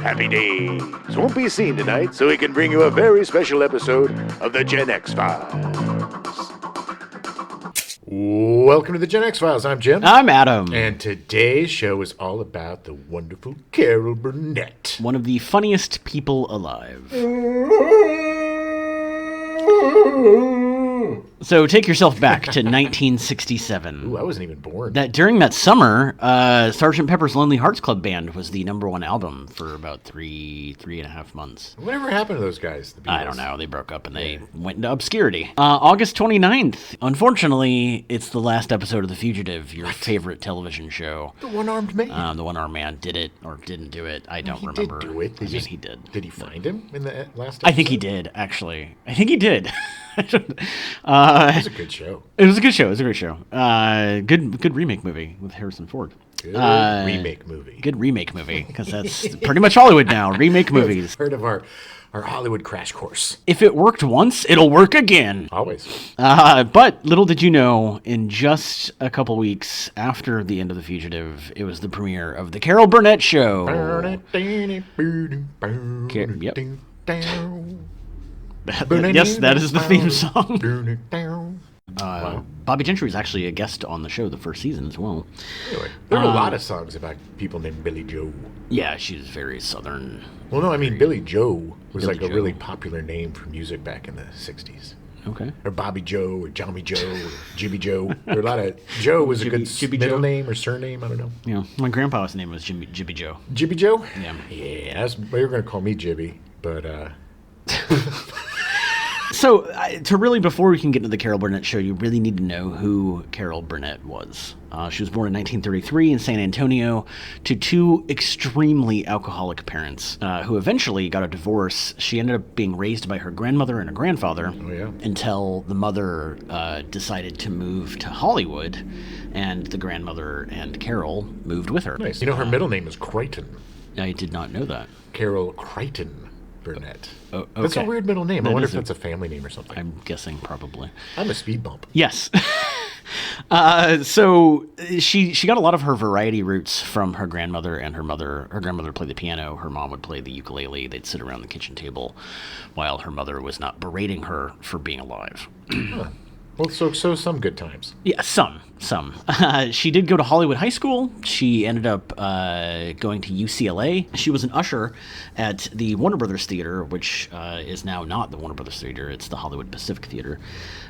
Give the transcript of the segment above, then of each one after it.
Happy Days won't be seen tonight, so we can bring you a very special episode of the Gen X Files. Welcome to the Gen X Files. I'm Jim. I'm Adam. And today's show is all about the wonderful Carol Burnett. One of the funniest people alive. So take yourself back to 1967. Ooh, I wasn't even born. During that summer, Sgt. Pepper's Lonely Hearts Club Band was the #1 album for about three and a half months. Whatever happened to those guys? The Beatles? I don't know. They broke up and they went into obscurity. August 29th. Unfortunately, it's the last episode of The Fugitive, your favorite television show. The One-Armed Man. The One-Armed Man did it or didn't do it. I don't remember. He did do it. He did. Did he find him in the last episode? I think he did, actually. I think he did. It was a good show. It was a good show. It was a great show. Good remake movie with Harrison Ford. Good remake movie. Good remake movie, because that's pretty much Hollywood now. Remake movies. Heard of our Hollywood crash course. If it worked once, it'll work again. Always. But little did you know, in just a couple weeks after the end of The Fugitive, it was the premiere of the Carol Burnett Show. Yep. Yes, that is the theme song. Bobby Gentry is actually a guest on the show the first season as well. Anyway, there are a lot of songs about people named Billy Joe. Yeah, she's very southern. Well, no, I mean, Billy Joe was Billy like a Joe. really popular name for music back in the 60s. Okay. Or Bobby Joe, or Jommy Joe, or Jibby Joe. There were a lot of... Joe was a good Jibby middle Joe. name or surname, I don't know. Yeah, my grandpa's name was Jibby Joe. Jibby Joe? Yeah. Yeah, that's, they were going to call me Jibby, but... So, before we can get into the Carol Burnett Show, you really need to know who Carol Burnett was. She was born in 1933 in San Antonio to two extremely alcoholic parents who eventually got a divorce. She ended up being raised by her grandmother and her grandfather until the mother decided to move to Hollywood, and the grandmother and Carol moved with her. Nice. You know, her middle name is Crichton. I did not know that. Carol Crichton Burnett. Oh, okay. That's a weird middle name. I wonder if that's a family name or something. I'm guessing probably. I'm a speed bump. Yes. So she got a lot of her variety roots from her grandmother and her mother. Her grandmother played the piano. Her mom would play the ukulele. They'd sit around the kitchen table while her mother was not berating her for being alive. Huh. Well, so some good times. Yeah, some. She did go to Hollywood High School. She ended up going to UCLA. She was an usher at the Warner Brothers Theater, which is now not the Warner Brothers Theater. It's the Hollywood Pacific Theater.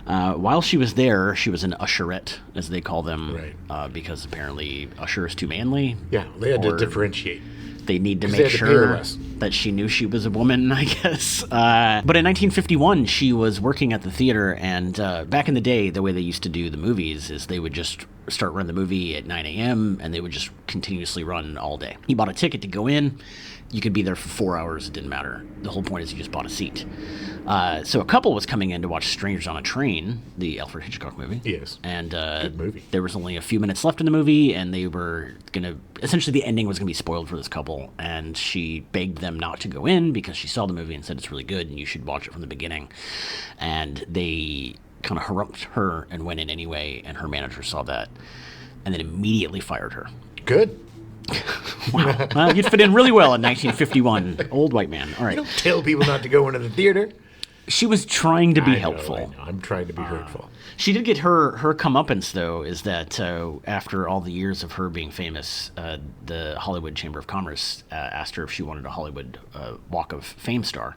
While she was there, she was an usherette, as they call them, because apparently usher is too manly. Yeah, they had to differentiate. They need to make sure that she knew she was a woman, I guess. But in 1951, she was working at the theater, and back in the day, the way they used to do the movies is they would just start running the movie at 9 a.m., and they would just continuously run all day. You bought a ticket to go in. You could be there for 4 hours. It didn't matter. The whole point is you just bought a seat. So a couple was coming in to watch Strangers on a Train, the Alfred Hitchcock movie. Yes. And good movie. There was only a few minutes left in the movie, and they were going to... Essentially, the ending was going to be spoiled for this couple, and she begged them not to go in because she saw the movie and said it's really good and you should watch it from the beginning. And they kind of harumphed her and went in anyway, and her manager saw that and then immediately fired her. Good. Wow. Well, you'd fit in really well in 1951. Old white man. All right. You don't tell people not to go into the theater. She was trying to be I know. helpful. I'm trying to be hurtful. She did get her comeuppance, though, is that after all the years of her being famous, the Hollywood Chamber of Commerce asked her if she wanted a Hollywood Walk of Fame star.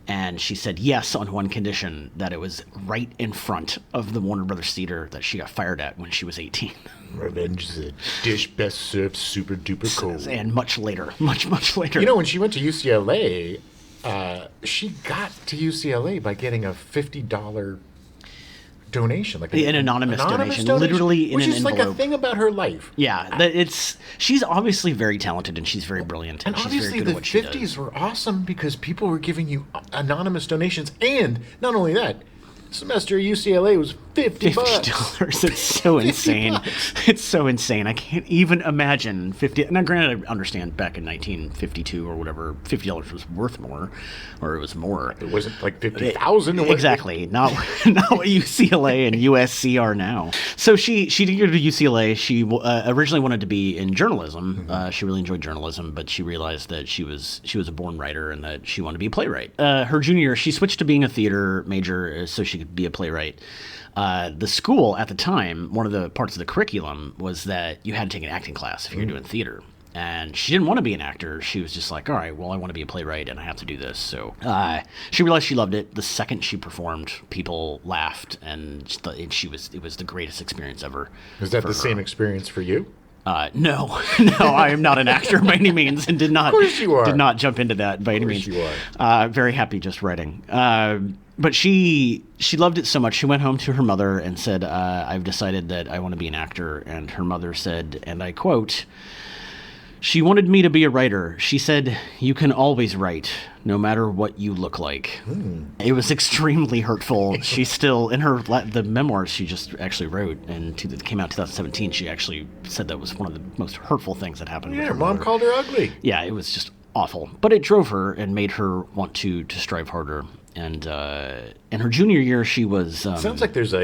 And she said yes on one condition, that it was right in front of the Warner Brothers Theater that she got fired at when she was 18. Revenge is a dish best served super duper cold. And much later. Much later. You know, when she went to UCLA, she got to UCLA by getting a $50 donation, like an anonymous donation, literally in an envelope. Which is like a thing about her life. Yeah, she's obviously very talented and she's very brilliant and she's very good at what she does. And obviously the 50s were awesome because people were giving you anonymous donations, and not only that, semester at UCLA was $50. It's so insane. It's so insane. I can't even imagine 50. Now, granted, I understand back in 1952 or whatever, $50 was worth more, or it was more. It wasn't like 50,000. Exactly. Not what UCLA and USC are now. So she did go to UCLA. She originally wanted to be in journalism. She really enjoyed journalism, but she realized that she was a born writer and that she wanted to be a playwright. Her junior year, she switched to being a theater major so she could be a playwright. The school at the time, one of the parts of the curriculum was that you had to take an acting class if you're doing theater. And she didn't want to be an actor. She was just like, all right, well, I want to be a playwright and I have to do this. So she realized she loved it. The second she performed, people laughed, and it was the greatest experience ever. Is that the same experience for you? No, I am not an actor by any means, and did not. Of course you are. Did not jump into that by any means. Of course you are. Very happy just writing. But she loved it so much. She went home to her mother and said, "I've decided that I want to be an actor." And her mother said, and I quote, "She wanted me to be a writer. She said, 'You can always write, no matter what you look like.'" It was extremely hurtful. She still, in the memoirs she just actually wrote, and that came out in 2017, she actually said that was one of the most hurtful things that happened. Yeah, her mom called her ugly. Yeah, it was just awful. But it drove her and made her want to strive harder. And in her junior year, she was... Sounds like there's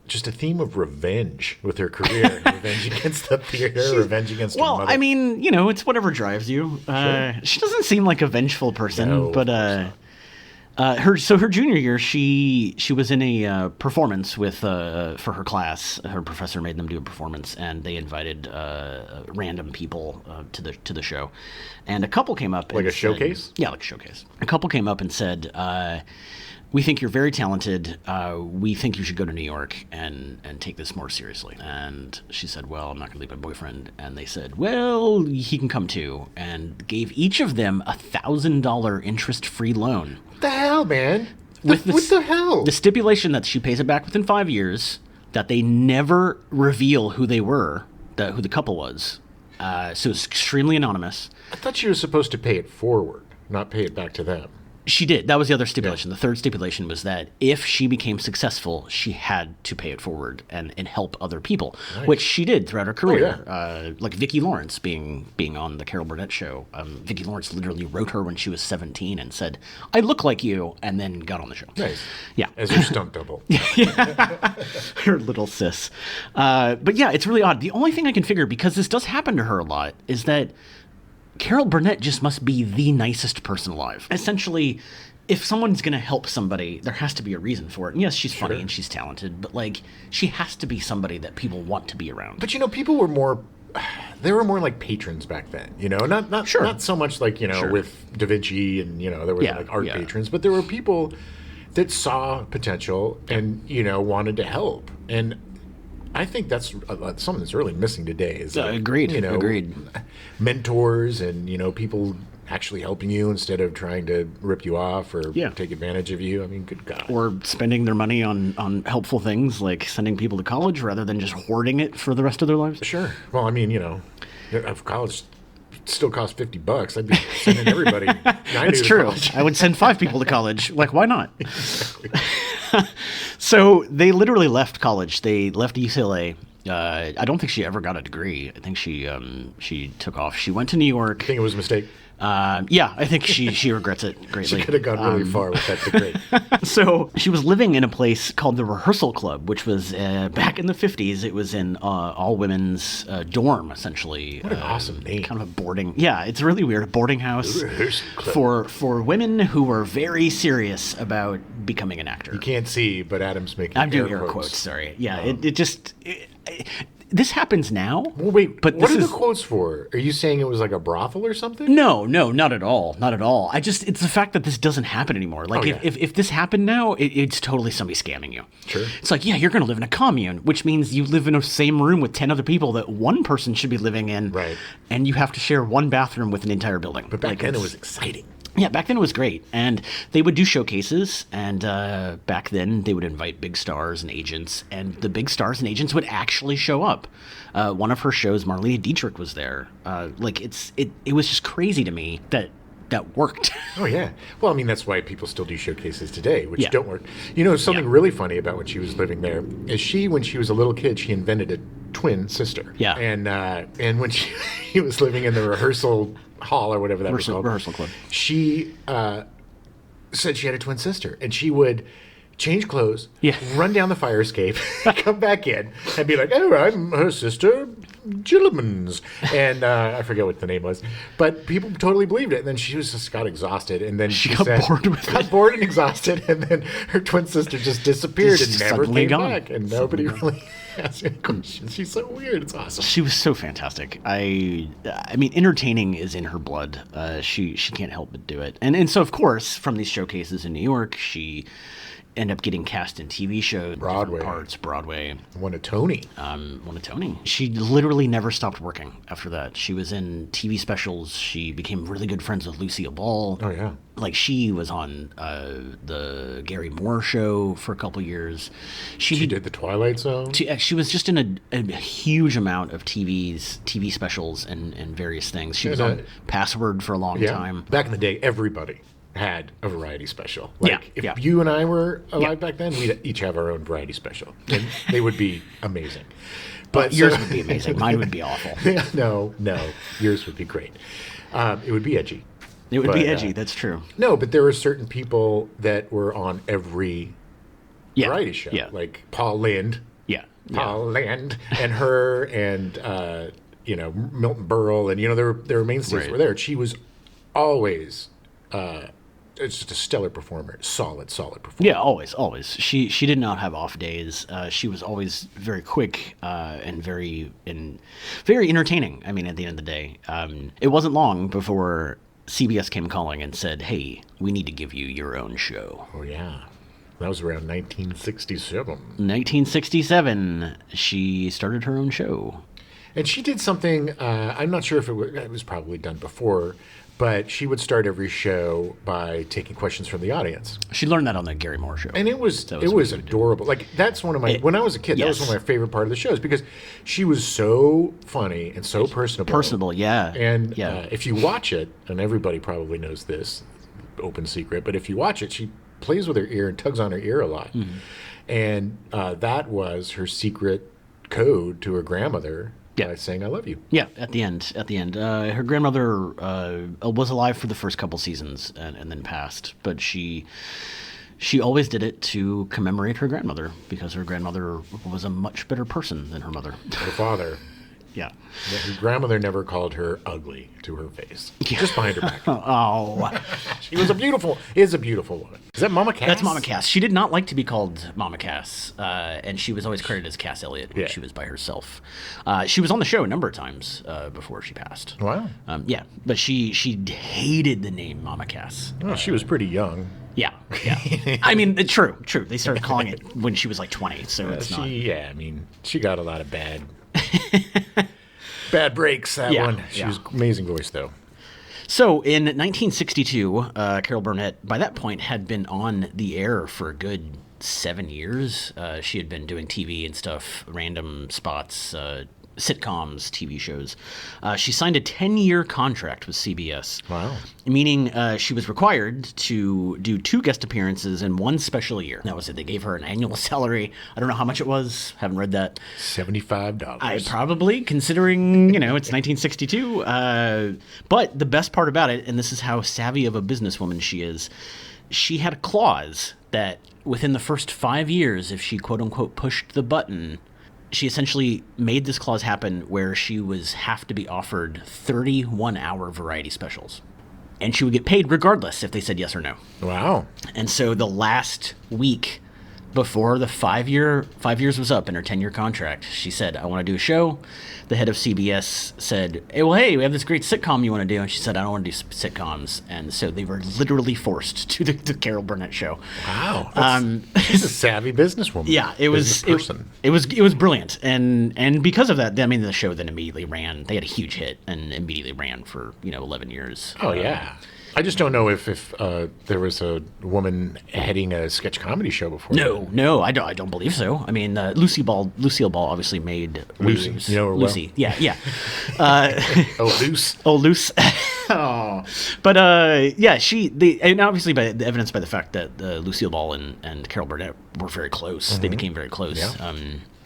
just a theme of revenge with her career. Revenge against the theater, revenge against her mother. Well, I mean, it's whatever drives you. Sure. She doesn't seem like a vengeful person, No, but her junior year, she was in a performance with for her class. Her professor made them do a performance, and they invited random people to the show. And a couple came up, like a showcase. Yeah, like a showcase. A couple came up and said, "We think you're very talented. We think you should go to New York and take this more seriously." And she said, "Well, I'm not going to leave my boyfriend." And they said, "Well, he can come too," and gave each of them $1,000 interest-free loan. What the hell, man? What the hell? The stipulation that she pays it back within 5 years, that they never reveal who they were, who the couple was. So it's extremely anonymous. I thought she was supposed to pay it forward, not pay it back to them. She did. That was the other stipulation. Yeah. The third stipulation was that if she became successful, she had to pay it forward and help other people, nice. Which she did throughout her career. Oh, yeah. Like Vicki Lawrence being on the Carol Burnett Show. Vicki Lawrence literally wrote her when she was 17 and said, "I look like you," and then got on the show. Nice. Yeah. As her stunt double. Yeah. Her little sis. But yeah, it's really odd. The only thing I can figure, because this does happen to her a lot, is that Carol Burnett just must be the nicest person alive. Essentially, if someone's going to help somebody, there has to be a reason for it. And yes, she's funny and she's talented, but she has to be somebody that people want to be around. But people were more like patrons back then, not so much like, with Da Vinci and, there was art patrons, but there were people that saw potential and, wanted to help. And I think that's something that's really missing today. Is agreed. Mentors and people actually helping you instead of trying to rip you off or take advantage of you. I mean, good God. Or spending their money on helpful things like sending people to college rather than just hoarding it for the rest of their lives. Sure. Well, I mean, if college still costs $50, I'd be sending everybody. That's true. College. I would send 5 people to college. Why not? Exactly. So they literally left college. They left UCLA. I don't think she ever got a degree. I think she took off. She went to New York. You think it was a mistake? Yeah, I think she regrets it greatly. She could have gone really far with that degree. So she was living in a place called the Rehearsal Club, which was back in the 50s. It was in all women's dorm, essentially. What an awesome name! Kind of a boarding. Yeah, it's really weird. A boarding house for women who were very serious about becoming an actor. You can't see, but Adam's making. I'm doing air quotes. Sorry. Yeah, this happens now. Well, wait, but what are the quotes for? Are you saying it was like a brothel or something? No, not at all. Not at all. It's the fact that this doesn't happen anymore. If this happened now, it's totally somebody scamming you. Sure. It's like, yeah, you're going to live in a commune, which means you live in a same room with 10 other people that one person should be living in. Right. And you have to share one bathroom with an entire building. But back then it was exciting. Yeah, back then it was great. And they would do showcases, and back then they would invite big stars and agents, and the big stars and agents would actually show up. One of her shows, Marlene Dietrich was there. It was just crazy to me that that worked. Oh, yeah. Well, I mean, that's why people still do showcases today, which don't work. You know, something really funny about when she was living there is when she was a little kid, she invented a twin sister. Yeah. And when she was living in the rehearsal hall or whatever that was called. Rehearsal club. She said she had a twin sister, and she would change clothes, run down the fire escape, come back in, and be like, "Oh, I'm her sister, Gilliman's," and I forget what the name was, but people totally believed it. And then she just got exhausted, and then she got bored and exhausted, and then her twin sister just disappeared and never came back, and nobody really asked any questions. She's so weird. It's awesome. She was so fantastic. I mean, entertaining is in her blood. She can't help but do it, and so of course from these showcases in New York, she end up getting cast in TV shows, Broadway. Won a Tony. She literally never stopped working after that. She was in TV specials. She became really good friends with Lucille Ball. Oh, yeah. Like, she was on the Gary Moore show for a couple years. She did The Twilight Zone. She was just in a huge amount of TV specials and various things. She was on Password for a long time. Back in the day, everybody had a variety special. If you and I were alive back then, we'd each have our own variety special, and they would be amazing. But yours would be amazing. Mine would be awful. No, yours would be great. It would be edgy. It would be edgy. That's true. No, but there were certain people that were on every variety show, like Paul Lynde. Paul Lynde and her, and Milton Berle, and there were mainstays were there. And she was always. It's just a stellar performer, solid performer. Yeah, always. She did not have off days. She was always very quick and very entertaining. I mean, at the end of the day, it wasn't long before CBS came calling and said, "Hey, we need to give you your own show." Oh yeah, that was around 1967. 1967, she started her own show, and she did something. I'm not sure if it was probably done before. But she would start every show by taking questions from the audience. She learned that on the Gary Moore show. And it was adorable. Like, that's one of my, when I was a kid, that was one of my favorite part of the shows, because she was so funny and so personable. Yeah. And if you watch it, and everybody probably knows this, open secret, but if you watch it, she plays with her ear and tugs on her ear a lot. Mm-hmm. And that was her secret code to her grandmother. By saying "I love you." Yeah, at the end, her grandmother was alive for the first couple seasons and then passed, but she always did it to commemorate her grandmother, because her grandmother was a much better person than her mother. Her father. Yeah. Her grandmother never called her ugly to her face. Just behind her back. She is a beautiful woman. Is that Mama Cass? That's Mama Cass. She did not like to be called Mama Cass, and she was always credited as Cass Elliot when she was by herself. She was on the show a number of times before she passed. Wow. But she hated the name Mama Cass. Well, she was pretty young. Yeah. I mean, true. They started calling it when she was like 20, so it's not. I mean, she got a lot of bad breaks, that one. She was amazing voice, though. So in 1962, Carol Burnett, by that point, had been on the air for a good 7 years. She had been doing TV and stuff, random spots, sitcoms, TV shows. She signed a 10-year contract with CBS. Wow. Meaning she was required to do 2 guest appearances in 1 special year. That was it. They gave her an annual salary. I don't know how much it was. Haven't read that. $75. I probably, considering, it's 1962. But the best part about it, and this is how savvy of a businesswoman she is, she had a clause that within the first 5 years, if she quote-unquote pushed the button, she essentially made this clause happen where she have to be offered 31-hour variety specials. And she would get paid regardless if they said yes or no. Wow. And so the last week before the 5 years was up in her 10-year contract, she said, "I want to do a show." The head of CBS said, "Hey, we have this great sitcom you want to do." And she said, "I don't want to do sitcoms." And so they were literally forced to the Carol Burnett Show. Wow. She's a savvy businesswoman. Yeah, it was brilliant. And because of that, I mean, the show then immediately ran. They had a huge hit and immediately ran for, 11 years. Oh, yeah. I just don't know if there was a woman heading a sketch comedy show before. No, I don't believe so. I mean, Lucille Ball obviously made Lucy. Waves. You know her Lucy, well. yeah. Oh, Luce. Oh, Luce. Oh, know. But and obviously by the evidence by the fact that Lucille Ball and Carol Burnett were very close. They became very close. Yeah.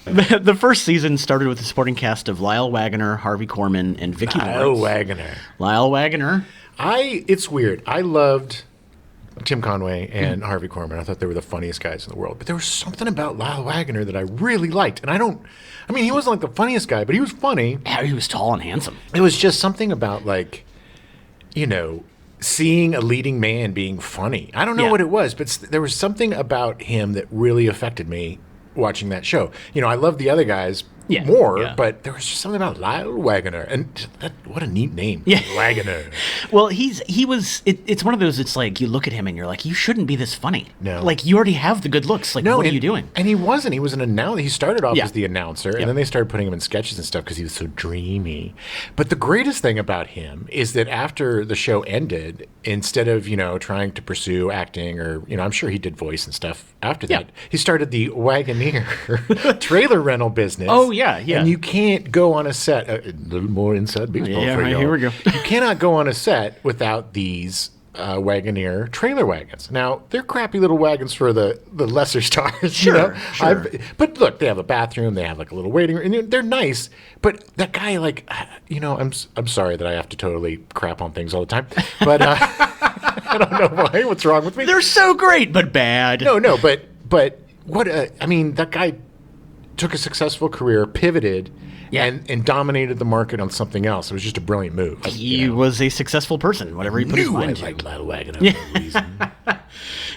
The first season started with a supporting cast of Lyle Waggoner, Harvey Korman, and Vicki Lawrence. Lyle Waggoner. It's weird. I loved Tim Conway and Harvey Korman. I thought they were the funniest guys in the world. But there was something about Lyle Waggoner that I really liked. And he wasn't like the funniest guy, but he was funny. Yeah, he was tall and handsome. It was just something about seeing a leading man being funny. I don't know what it was, but there was something about him that really affected me watching that show. I love the other guys more, but there was just something about Lyle Waggoner, and what a neat name, Waggoner. Well, it's one of those. It's like you look at him and you're like, you shouldn't be this funny. No, like you already have the good looks. Like, what are you doing? And he wasn't. He was an announcer. He started off as the announcer, and then they started putting him in sketches and stuff because he was so dreamy. But the greatest thing about him is that after the show ended, instead of trying to pursue acting or I'm sure he did voice and stuff after that, he started the Waggoner trailer rental business. Oh yeah. And you can't go on a set. A little more inside baseball for you. Here we go. You cannot go on a set without these Waggoner trailer wagons. Now, they're crappy little wagons for the lesser stars. Sure. But look, they have a bathroom. They have like a little waiting room. And they're nice. But that guy, I'm sorry that I have to totally crap on things all the time. But I don't know why. What's wrong with me? They're so great, but bad. No. But what? That guy took a successful career, pivoted, and dominated the market on something else. It was just a brilliant move. He was a successful person, whatever he put his mind to. I liked Lyle Waggoner for a reason.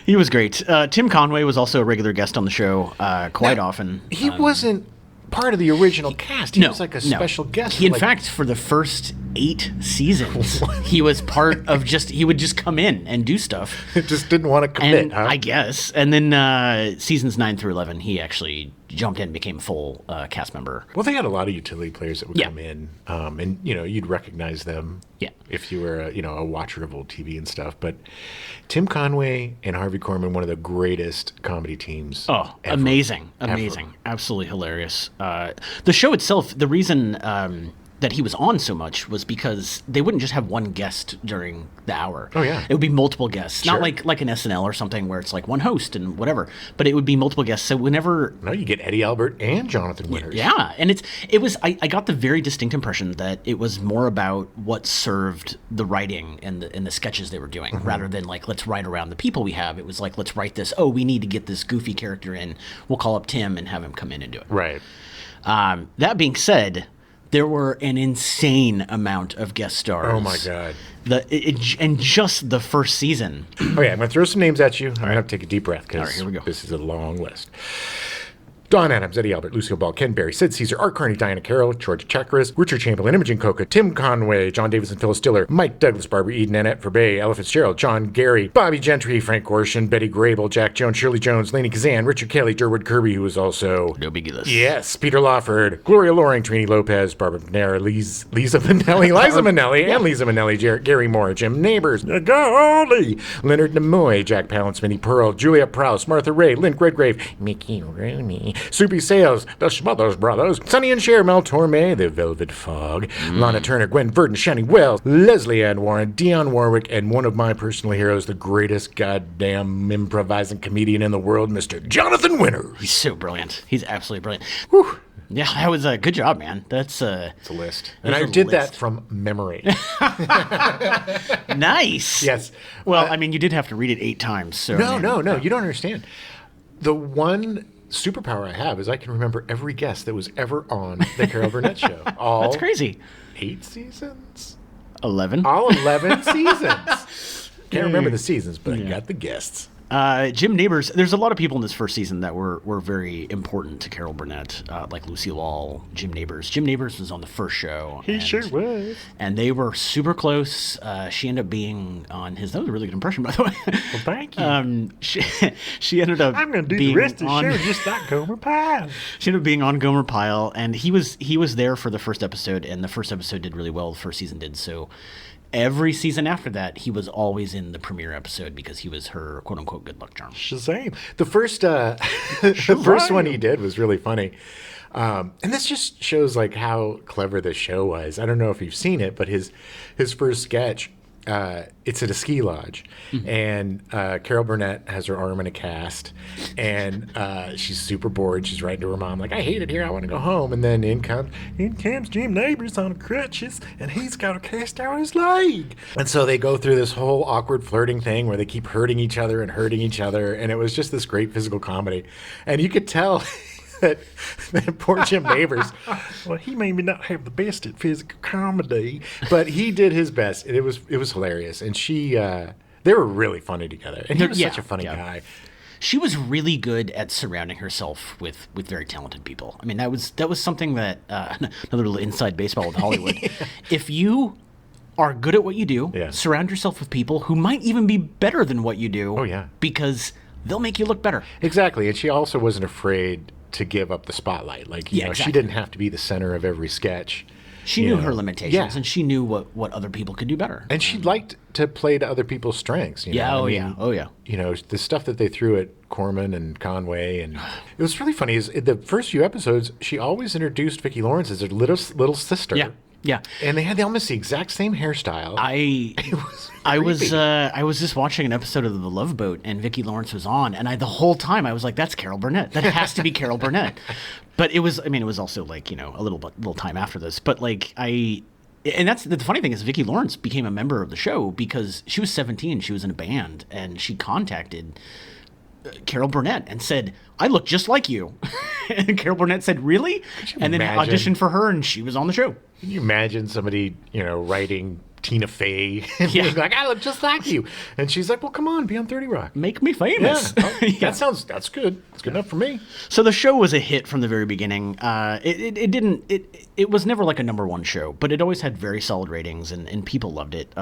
He was great. Tim Conway was also a regular guest on the show quite often. He wasn't part of the original cast. He was like a special guest. He, in fact, for the first 8 seasons, he was part of he would just come in and do stuff. Just didn't want to commit, I guess. And then seasons 9 through 11, he actually jumped in and became a full cast member. Well, they had a lot of utility players that would come in, and you'd recognize them if you were a watcher of old TV and stuff. But Tim Conway and Harvey Korman, one of the greatest comedy teams. Oh, ever, amazing, absolutely hilarious. The show itself, the reason that he was on so much was because they wouldn't just have one guest during the hour. Oh, yeah. It would be multiple guests. Sure. Not like an SNL or something where it's like one host and whatever, but it would be multiple guests. So whenever... No, you get Eddie Albert and Jonathan Winters. Yeah, and I got the very distinct impression that it was more about what served the writing and the sketches they were doing, rather than like, let's write around the people we have. It was like, let's write this, we need to get this goofy character in. We'll call up Tim and have him come in and do it. Right. That being said... There were an insane amount of guest stars. Oh, my God. And just the first season. Okay, I'm going to throw some names at you. I'm going to have to take a deep breath because this is a long list. Don Adams, Eddie Albert, Lucille Ball, Ken Berry, Sid Caesar, Art Carney, Diana Carroll, George Chakras, Richard Chamberlain, Imogen Coca, Tim Conway, John Davis and Phyllis Stiller, Mike Douglas, Barbara Eden, Annette Forbay, Ella Fitzgerald, John Gary, Bobby Gentry, Frank Gorshin, Betty Grable, Jack Jones, Shirley Jones, Lainey Kazan, Richard Kelly, Durwood Kirby, who was also... No biggie list. Yes, Peter Lawford, Gloria Loring, Trini Lopez, Barbara McNair, Liza Minnelli, and Liza Minnelli, Gary Moore, Jim Neighbors, Golly, Leonard Nimoy, Jack Palance, Minnie Pearl, Julia Prowse, Martha Ray, Lynn Redgrave, Mickey Rooney, Soupy Sales, the Smothers Brothers, Sonny and Cher, Mel Torme, The Velvet Fog, Lana Turner, Gwen Verdon, Shannon Wells, Leslie Ann Warren, Dionne Warwick, and one of my personal heroes, the greatest goddamn improvising comedian in the world, Mr. Jonathan Winters. He's so brilliant. He's absolutely brilliant. Whew. Yeah, that was a good job, man. It's a list. And I did that from memory. Nice. Yes. Well, you did have to read it 8 times. So No. You don't understand. The one superpower I have is I can remember every guest that was ever on the Carol Burnett Show. That's crazy. 8 seasons? 11? All 11 seasons. Can't remember the seasons, but I got the guests. Jim Neighbors, there's a lot of people in this first season that were very important to Carol Burnett, like Lucille Ball, Jim Neighbors. Jim Neighbors was on the first show. He sure was. And they were super close. She ended up being on his... That was a really good impression, by the way. Well, thank you. She ended up I'm going to do the rest of the show just like Gomer Pyle. She ended up being on Gomer Pyle, and he was there for the first episode, and the first episode did really well. The first season did, so... Every season after that, he was always in the premiere episode because he was her quote-unquote good luck charm. Shazam. The first one he did was really funny. And this just shows like how clever the show was. I don't know if you've seen it, but his first sketch, it's at a ski lodge, and Carol Burnett has her arm in a cast, and she's super bored. She's writing to her mom like, "I hate it here. I want to go home." And then in comes Jim Neighbors on crutches, and he's got a cast out his leg. And so they go through this whole awkward flirting thing where they keep hurting each other, and it was just this great physical comedy, and you could tell. that poor Jim Neighbors, well, he may not have the best at physical comedy, but he did his best, and it was hilarious. And they were really funny together, and he was such a funny guy. She was really good at surrounding herself with very talented people. I mean, that was something that another little inside baseball with Hollywood. If you are good at what you do, surround yourself with people who might even be better than what you do. Oh yeah, because they'll make you look better. Exactly, and she also wasn't afraid to give up the spotlight. Like, you know, exactly. She didn't have to be the center of every sketch. She knew her limitations, and she knew what other people could do better. And she liked to play to other people's strengths. You know? Oh yeah. You know, the stuff that they threw at Corman and Conway, and it was really funny. Is in the first few episodes, she always introduced Vicki Lawrence as her little sister. Yeah, and they had almost the exact same hairstyle. I was just watching an episode of The Love Boat, and Vicki Lawrence was on, and the whole time I was like, "That's Carol Burnett. That has to be Carol Burnett." But it was also like, you know, a little time after this. But like and that's the funny thing is Vicki Lawrence became a member of the show because she was 17. She was in a band, and she contacted Carol Burnett and said, "I look just like you." And Carol Burnett said, "Really?" And then auditioned for her, and she was on the show. Can you imagine somebody, you know, writing Tina Fey and being like, "I look just like you," and she's like, "Well, come on, be on 30 Rock, make me famous." Yeah. That's good. It's good enough for me. So the show was a hit from the very beginning. It was never like a #1 show, but it always had very solid ratings, and people loved it.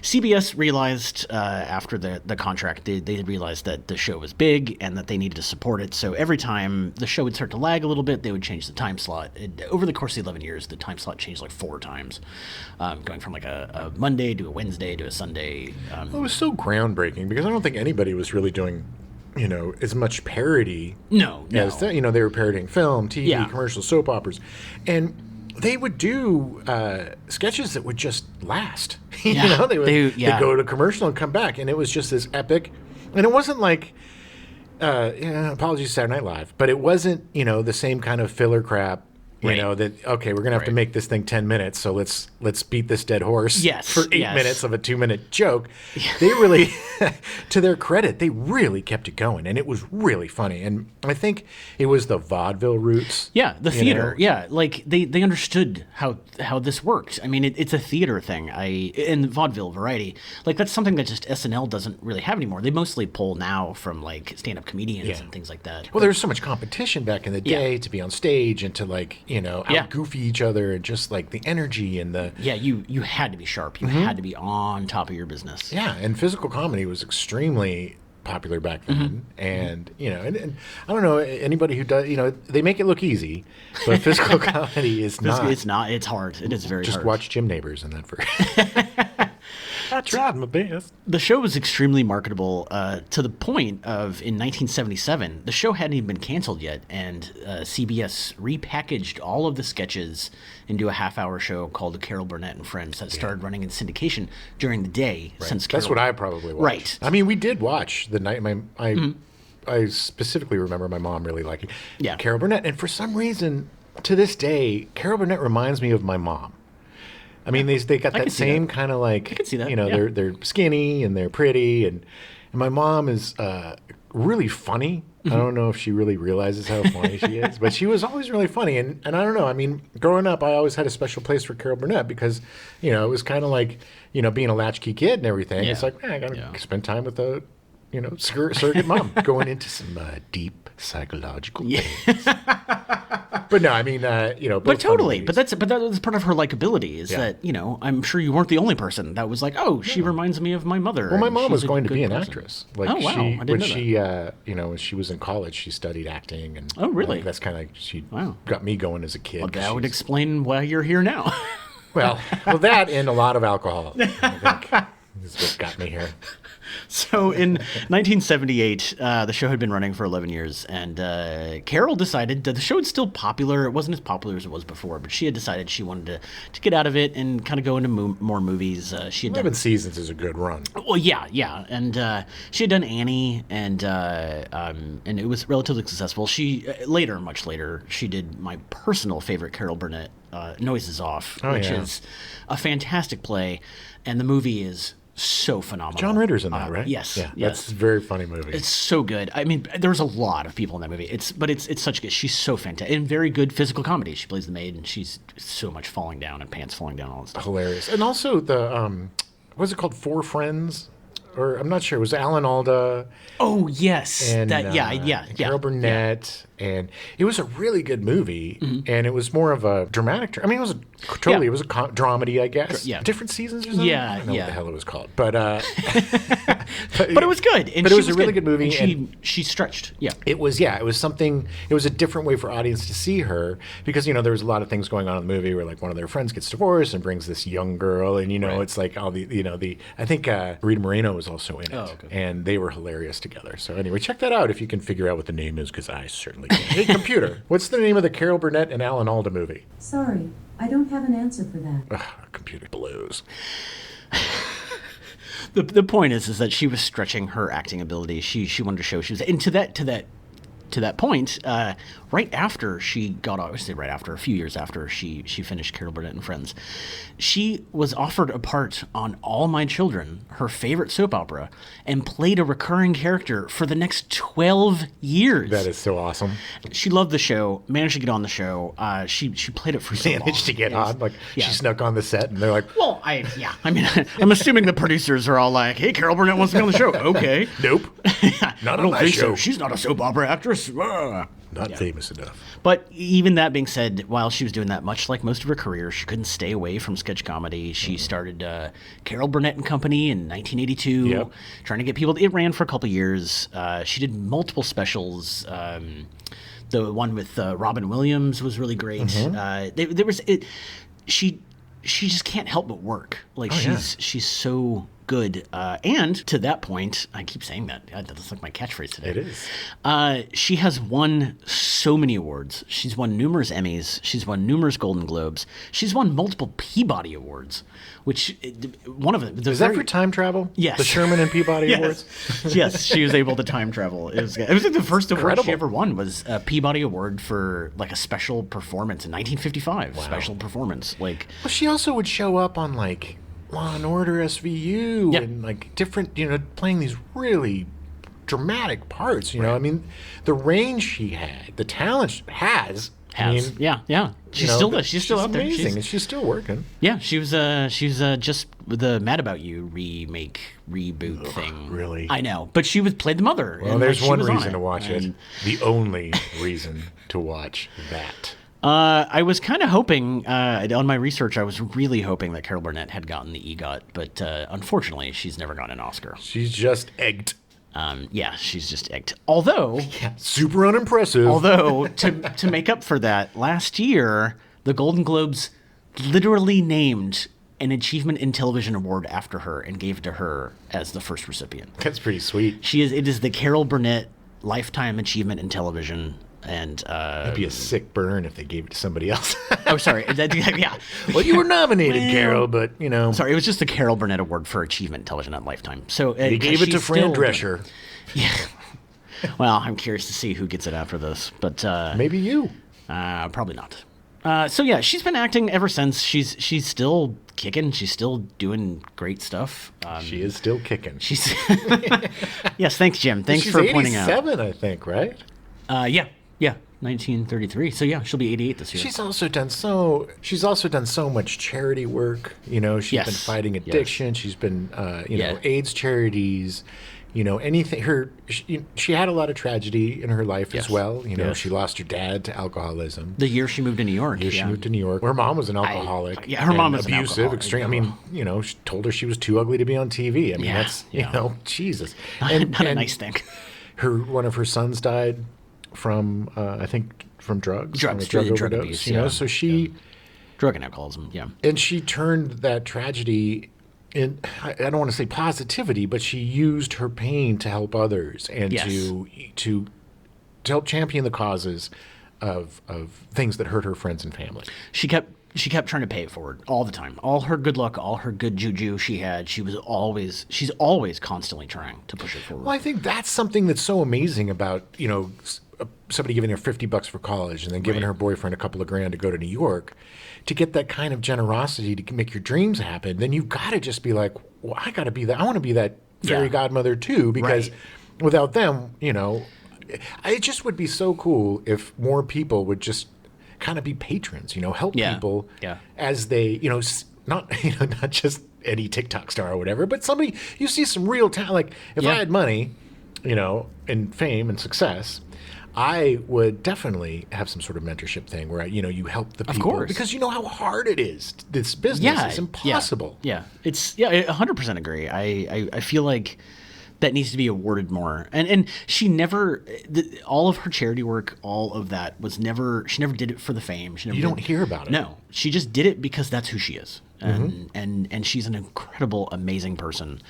CBS realized after the contract, they realized that the show was big and that they needed to support it. So every time the show would start to lag a little bit, they would change the time slot. Over the course of 11 years, the time slot changed like 4 times, going from like a Monday to a Wednesday to a Sunday. It was so groundbreaking because I don't think anybody was really doing, you know, as much parody. No. As you know, they were parodying film, TV, commercials, soap operas, and they would do sketches that would just last. You know, they'd go to commercial and come back, and it was just this epic. And it wasn't like, apologies to Saturday Night Live, but it wasn't, you know, the same kind of filler crap. You know, that, okay, we're going to have to make this thing 10 minutes, so let's beat this dead horse for 8 minutes of a 2-minute joke. They really, to their credit, they really kept it going, and it was really funny. And I think it was the vaudeville roots. Yeah, the theater. Yeah, like they understood how this worked. I mean, it's a theater thing. In vaudeville variety, like that's something that just SNL doesn't really have anymore. They mostly pull now from like stand-up comedians and things like that. Well, there was so much competition back in the day to be on stage and to like, you know, out-goofy each other, and just like the energy and the... Yeah, you had to be sharp. You had to be on top of your business. Yeah, and physical comedy was extremely popular back then. And, you know, and I don't know, anybody who does, you know, they make it look easy, but physical comedy is not. It's not. It's hard. It is very hard. Just watch Jim Neighbors and that for... I tried my best. The show was extremely marketable to the point of, in 1977, the show hadn't even been canceled yet, and CBS repackaged all of the sketches into a half-hour show called The Carol Burnett and Friends that started running in syndication during the day. Right. Since That's what I probably watched. Right. I mean, we did watch the night. I specifically remember my mom really liking Carol Burnett, and for some reason, to this day, Carol Burnett reminds me of my mom. I mean, they got that same kind of like, I can see that. You know, they're skinny and they're pretty, and my mom is really funny. I don't know if she really realizes how funny she is, but she was always really funny. And I don't know. I mean, growing up, I always had a special place for Carol Burnett because, you know, it was kind of like, you know, being a latchkey kid and everything. Yeah. It's like, man, I got to spend time with a, you know, surrogate mom, going into some deep psychological things. But no, I mean, you know, but totally. But that's part of her likability is that, you know, I'm sure you weren't the only person that was like, oh, she reminds me of my mother. Well, my mom was going to be an actress. Like, oh wow, I didn't know that. You know, when she was in college, she studied acting, and oh really? That's kind of like she got me going as a kid. Well, that would explain why you're here now. well, that and a lot of alcohol, I think, is what got me here. So in 1978, the show had been running for 11 years, and Carol decided that the show was still popular. It wasn't as popular as it was before, but she had decided she wanted to get out of it and kind of go into more movies. She had 11 seasons is a good run. Well, yeah, and she had done Annie, and it was relatively successful. She much later, she did my personal favorite Carol Burnett, Noises Off, which is a fantastic play, and the movie is so phenomenal. John Ritter's in that, right? Yes. Yeah, yes. That's a very funny movie. It's so good. I mean, there's a lot of people in that movie. It's such good. She's so fantastic. And very good physical comedy. She plays the maid, and she's so much falling down and pants falling down, all that stuff. Hilarious. And also the, what's it called? Four Friends? Or I'm not sure. It was Alan Alda. Oh, yes. And, and Carol Burnett. And it was a really good movie. Mm-hmm. And it was more of a dramatic. I mean, it was it was a dramedy, I guess. Yeah. Different seasons or something? Yeah. I don't know what the hell it was called. But but it was good. And but it was a really good movie. And she stretched. Yeah. It was something. It was a different way for audience to see her because, there was a lot of things going on in the movie where like one of their friends gets divorced and brings this young girl. And, it's like all the, I think Rita Moreno was also in it. Oh, okay. And they were hilarious together. So anyway, check that out if you can figure out what the name is because I certainly can't. Hey, computer, what's the name of the Carol Burnett and Alan Alda movie? Sorry, I don't have an answer for that. Computer blows. The point is that she was stretching her acting ability. She wanted to show she was into that point. Right after she got off, a few years after she finished Carol Burnett and Friends, she was offered a part on All My Children, her favorite soap opera, and played a recurring character for the next 12 years. That is so awesome. She loved the show, managed to get on the show. She played it for so long. Managed to get on? Like, she snuck on the set, and they're like... Well, I'm assuming the producers are all like, hey, Carol Burnett wants to be on the show. Okay. Nope. Not on my show. So. She's not a soap opera actress. Not famous enough. But even that being said, while she was doing that, much like most of her career, she couldn't stay away from sketch comedy. She started Carol Burnett and Company in 1982, trying to get people. It ran for a couple years. She did multiple specials. The one with Robin Williams was really great. Mm-hmm. She just can't help but work. Like she's so good. And to that point, I keep saying that. That's like my catchphrase today. It is. She has won so many awards. She's won numerous Emmys. She's won numerous Golden Globes. She's won multiple Peabody Awards, which one of them... Is that for time travel? Yes. The Sherman and Peabody Awards? Yes, she was able to time travel. It was like the first award she ever won was a Peabody Award for like a special performance in 1955. Wow. Special performance. Well, she also would show up on like... Law and Order SVU and like different, playing these really dramatic parts. You know, I mean, the range she had, the talent she has. I mean, yeah. She's still out there. Amazing, and she's still working. Yeah, she was just the Mad About You reboot thing. Really? I know, but she played the mother. Well, there's one reason to watch it. The only reason to watch that. I was kind of hoping, on my research, I was really hoping that Carol Burnett had gotten the EGOT, but unfortunately, she's never gotten an Oscar. She's just egged. She's just egged. Although... super unimpressive. Although, to make up for that, last year, the Golden Globes literally named an Achievement in Television Award after her and gave it to her as the first recipient. That's pretty sweet. It is the Carol Burnett Lifetime Achievement in Television. And it'd be a sick burn if they gave it to somebody else. Oh, sorry. Yeah. Well, you were nominated, Carol, but Sorry, it was just the Carol Burnett Award for Achievement in Television at Lifetime. So they gave it to Fran Drescher. Yeah. Well, I'm curious to see who gets it after this, but maybe you. Probably not. So yeah, she's been acting ever since. She's still kicking. She's still doing great stuff. She is still kicking. She's Yes, thanks, Jim. Thanks for pointing out. She's 87, I think, right? Yeah, 1933. So yeah, she'll be 88 this year. She's also done so much charity work. You know, she's been fighting addiction. Yes. She's been AIDS charities. You know, anything. She had a lot of tragedy in her life as well. You know, she lost her dad to alcoholism. The year she moved to New York. She moved to New York. Her mom was an alcoholic. Her mom was abusive, extreme. I mean, she told her she was too ugly to be on TV. I mean, that's Jesus. Not a nice thing. One of her sons died from I think from drugs. Drug abuse. So she drug and alcoholism. Yeah. And she turned that tragedy I don't want to say positivity, but she used her pain to help others and to help champion the causes of things that hurt her friends and family. She kept trying to pay it forward all the time. All her good luck, all her good juju she's always constantly trying to push it forward. Well, I think that's something that's so amazing about, somebody giving her $50 for college and then giving her boyfriend a couple of grand to go to New York. To get that kind of generosity to make your dreams happen, then you've got to just be like, well, I got to be that. I want to be that fairy godmother too, because without them, it just would be so cool if more people would just kind of be patrons, help people as they, not just any TikTok star or whatever, but somebody, you see some real talent. Like if I had money, and fame and success, I would definitely have some sort of mentorship thing where, you help the people. Of course. Because you know how hard it is. This business is impossible. Yeah. I 100% agree. I feel like that needs to be awarded more. And she never, all of her charity work, all of that she never did it for the fame. You don't hear about it. No. She just did it because that's who she is. And she's an incredible, amazing person.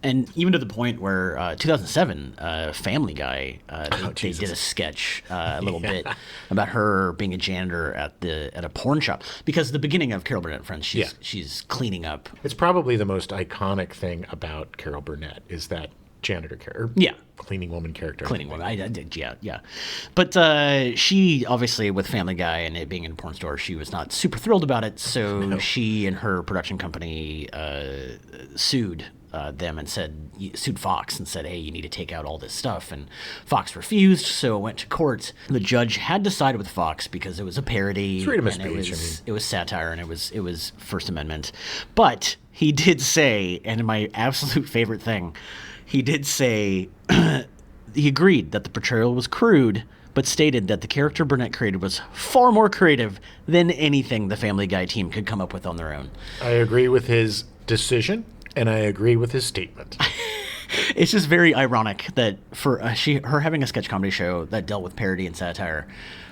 And even to the point where 2007, Family Guy, they did a sketch a little bit about her being a janitor at a porn shop, because the beginning of Carol Burnett Friends, she's cleaning up. It's probably the most iconic thing about Carol Burnett is that janitor character. Cleaning woman character. Cleaning woman. I did, yeah. But she, obviously, with Family Guy and it being in a porn store, she was not super thrilled about it. So she and her production company sued them and sued Fox and said, hey, you need to take out all this stuff. And Fox refused, so it went to court. The judge had to side with Fox because it was a parody. Freedom of speech. It was satire, and it was First Amendment. But he did say, and my absolute favorite thing, he did say he agreed that the portrayal was crude, but stated that the character Burnett created was far more creative than anything the Family Guy team could come up with on their own. I agree with his decision, and I agree with his statement. It's just very ironic that for her having a sketch comedy show that dealt with parody and satire,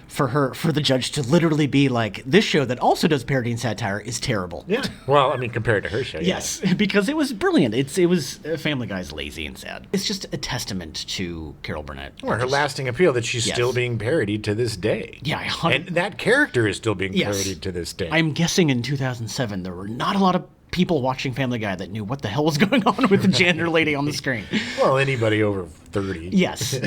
for the judge to literally be like, this show that also does parody and satire is terrible. Yeah. Well, I mean, compared to her show. Yes, because it was brilliant. It was Family Guy's lazy and sad. It's just a testament to Carol Burnett. Or her lasting appeal that she's still being parodied to this day. Yeah. And that character is still being parodied to this day. I'm guessing in 2007 there were not a lot of people watching Family Guy that knew what the hell was going on with the janitor lady on the screen. Well, anybody over 30. Yes.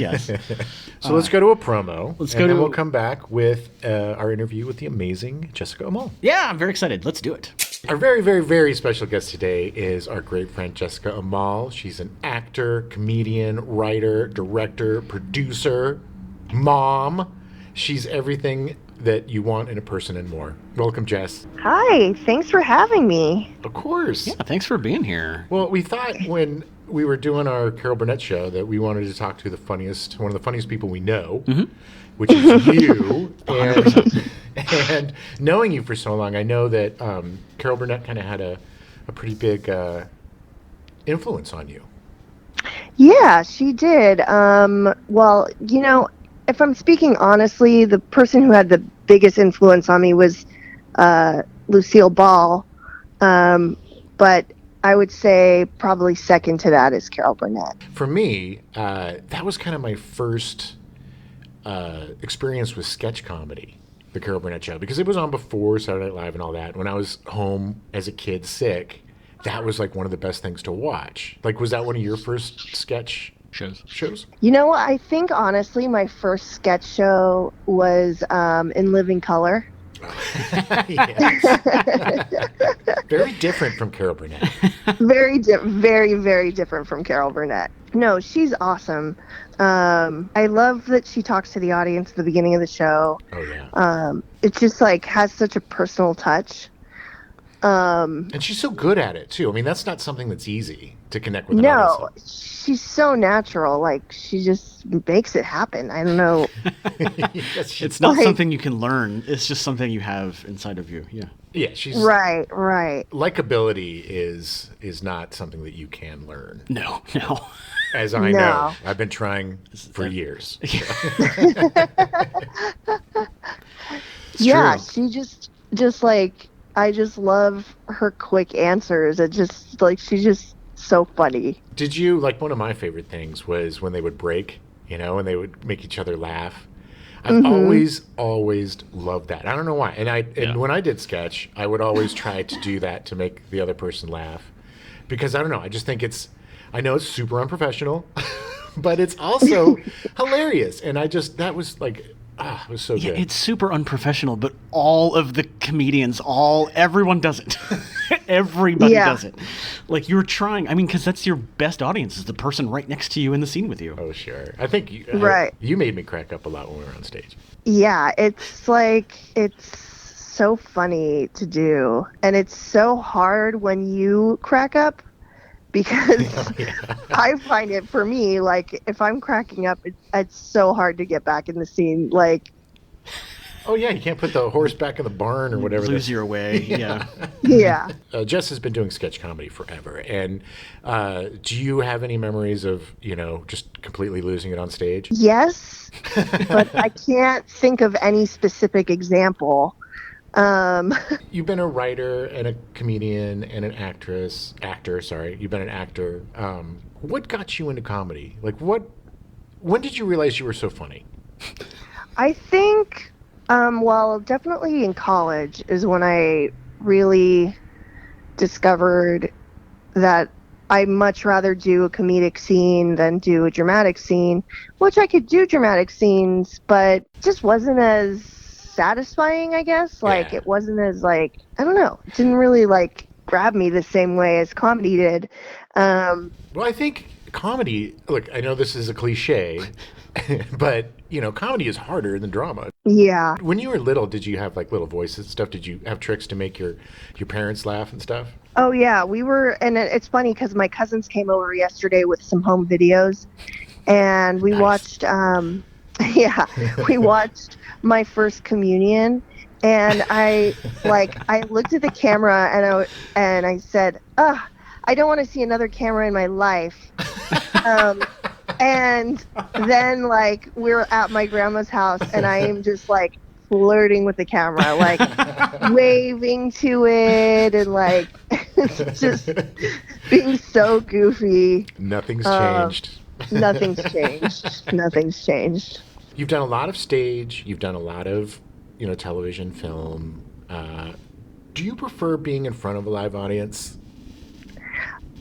So let's go to a promo. Then we'll come back with our interview with the amazing Jessica Amal. Yeah, I'm very excited. Let's do it. Our very, very, very special guest today is our great friend Jessica Amal. She's an actor, comedian, writer, director, producer, mom. She's everything that you want in a person and more. Welcome, Jess. Hi, thanks for having me. Of course. Yeah, thanks for being here. Well, we thought when we were doing our Carol Burnett show that we wanted to talk to one of the funniest people we know, which is you. And knowing you for so long, I know that Carol Burnett kind of had a pretty big influence on you. Yeah, she did. Well, if I'm speaking honestly, the person who had the biggest influence on me was Lucille Ball. But I would say probably second to that is Carol Burnett. For me, that was kind of my first experience with sketch comedy, the Carol Burnett Show, because it was on before Saturday Night Live and all that. When I was home as a kid sick, that was like one of the best things to watch. Like, was that one of your first sketch shows? I think honestly my first sketch show was in Living Color. Very different from Carol Burnett. Very, very different from Carol Burnett. No, she's awesome. I love that she talks to the audience at the beginning of the show. Oh yeah. It's just like has such a personal touch. And she's so good at it too. I mean, that's not something that's easy to connect with an audience. She's so natural. Like, she just makes it happen. I don't know. It's not something you can learn. It's just something you have inside of you. Yeah. Yeah, she's right. Likability is not something that you can learn. No. As I know, I've been trying for years. Yeah, she just like I just love her quick answers. It just like she's just so funny. Did you like one of my favorite things was when they would break, and they would make each other laugh. I've always loved that. I don't know why. And when I did sketch, I would always try to do that to make the other person laugh. Because I don't know, I just think I know it's super unprofessional, but it's also hilarious. And that was like, it was so good. It's super unprofessional, but all of the comedians, everyone does it. Everybody does it. Like, you're trying, because that's your best audience, is the person right next to you in the scene with you. Oh, sure. I think you made me crack up a lot when we were on stage. Yeah, it's like, it's so funny to do. And it's so hard when you crack up. Because I find it, for me, like, if I'm cracking up, it's so hard to get back in the scene. Like, oh, yeah, you can't put the horse back in the barn or whatever. Lose your way, yeah. Yeah. Jess has been doing sketch comedy forever. And do you have any memories of, just completely losing it on stage? Yes, but I can't think of any specific example. You've been a writer and a comedian and an actor. You've been an actor. What got you into comedy? Like, when did you realize you were so funny? I think, definitely in college is when I really discovered that I much rather do a comedic scene than do a dramatic scene, which I could do dramatic scenes, but just wasn't as satisfying, I guess. Like, it wasn't as, like, I don't know, it didn't really, like, grab me the same way as comedy did. Well, I think comedy, look, I know this is a cliche, but, comedy is harder than drama. Yeah. When you were little, did you have, like, little voices and stuff? Did you have tricks to make your parents laugh and stuff? Oh, yeah, and it's funny because my cousins came over yesterday with some home videos, and we watched, we watched my first communion, and I looked at the camera and I said, I don't want to see another camera in my life. And then, like, we're at my grandma's house, and I am just, like, flirting with the camera, like, waving to it, and, like, just being so goofy. Nothing's changed. Nothing's changed. Nothing's changed. You've done a lot of stage. You've done a lot of, television, film. Do you prefer being in front of a live audience?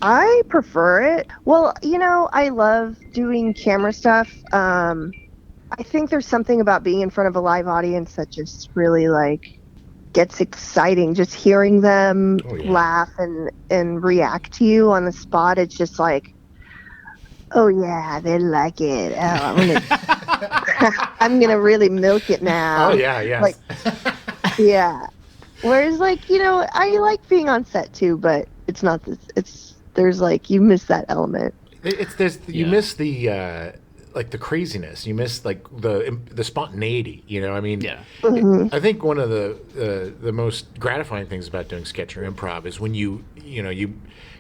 I prefer it. Well, I love doing camera stuff. I think there's something about being in front of a live audience that just really, like, gets exciting. Just hearing them laugh and react to you on the spot. It's just like, oh yeah, they like it. Oh, I'm gonna really milk it now. Oh yeah. Like, yeah. Whereas, like, I like being on set too, but it's not this. There's, like, you miss that element. You miss the like the craziness. You miss, like, the spontaneity. Yeah. I think one of the most gratifying things about doing sketch or improv is when you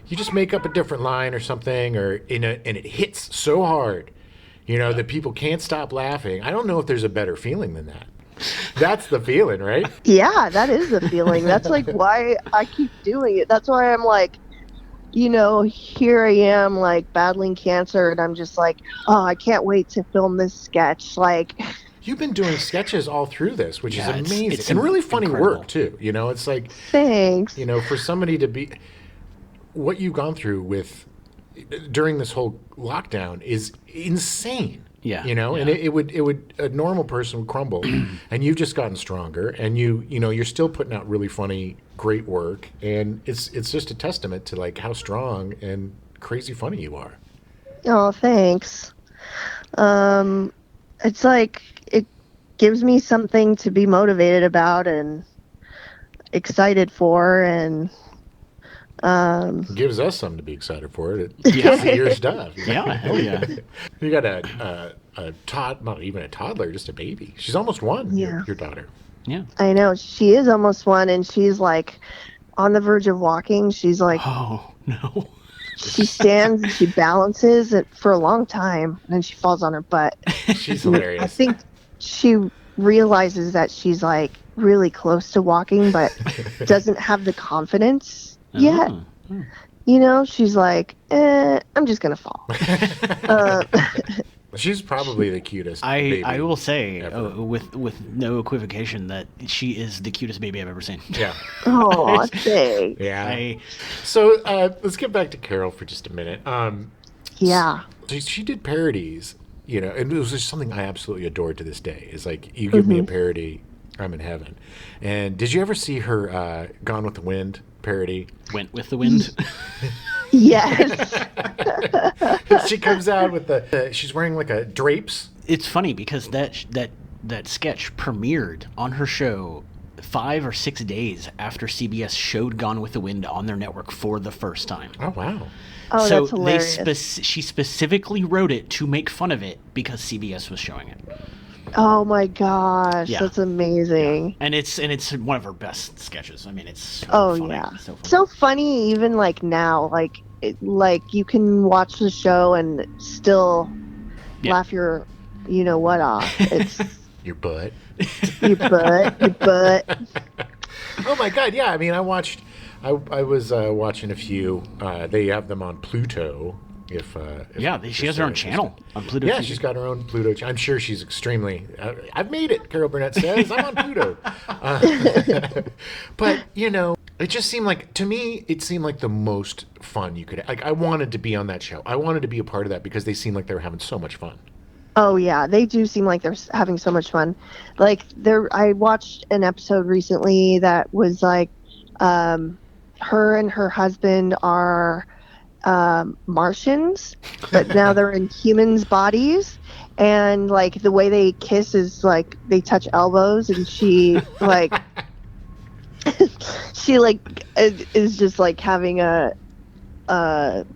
just make up a different line or something, and it hits so hard, that people can't stop laughing. I don't know if there's a better feeling than that. That's the feeling, right? Yeah, that is the feeling. That's, like, why I keep doing it. That's why I'm like, here I am, like, battling cancer, and I'm just like, oh, I can't wait to film this sketch. Like, you've been doing sketches all through this, which is amazing. It's and really funny work too. It's like, thanks. For somebody to be, what you've gone through during this whole lockdown is insane. Yeah. And it would a normal person would crumble, and you've just gotten stronger, and you're still putting out really funny, great work, and it's just a testament to, like, how strong and crazy funny you are. Oh, thanks. It's like, it gives me something to be motivated about and excited for, and gives us something to be excited for. It's your stuff. Yeah, hell yeah. You got not even a toddler, just a baby. She's almost one. Yeah. Your daughter. Yeah. I know, she is almost one, and she's, like, on the verge of walking. She's like, oh no. She stands and she balances it for a long time, and then she falls on her butt. She's hilarious. I think she realizes that she's like really close to walking, but doesn't have the confidence yet. You know, she's like, I'm just gonna fall. She's probably the cutest. I will say, with no equivocation, that she is the cutest baby I've ever seen. Yeah. Oh, thanks. Yeah. So let's get back to Carol for just a minute. Yeah. She did parodies, you know, and it was just something I absolutely adored to this day. It's like, you give me a parody, I'm in heaven. And did you ever see her Gone with the Wind parody? Went with the Wind? Yes. She comes out with she's wearing like a drapes. It's funny because that sketch premiered on her show 5 or 6 days after CBS showed Gone with the Wind on their network for the first time. Oh, wow. Oh, so that's hilarious. she specifically wrote it to make fun of it because CBS was showing it. Oh my gosh, that's amazing. Yeah. And it's one of her best sketches. I mean, it's so funny. Yeah, so funny even like now, like you can watch the show and still laugh your you know what off. It's your butt. Your butt. Oh my God, yeah. I mean, I was watching a few. They have them on Pluto. She has her own channel on Pluto. Yeah, she's got her own Pluto. I'm sure she's extremely. I've made it. Carol Burnett says I'm on Pluto. But you know, it just seemed like to me, it seemed like the most fun you could. Like I wanted to be on that show. I wanted to be a part of that because they seemed like they were having so much fun. Oh yeah, they do seem like they're having so much fun. Like I watched an episode recently that was like, her and her husband are Martians, but now they're in humans' bodies, and like the way they kiss is like they touch elbows, and she like she like is just like having a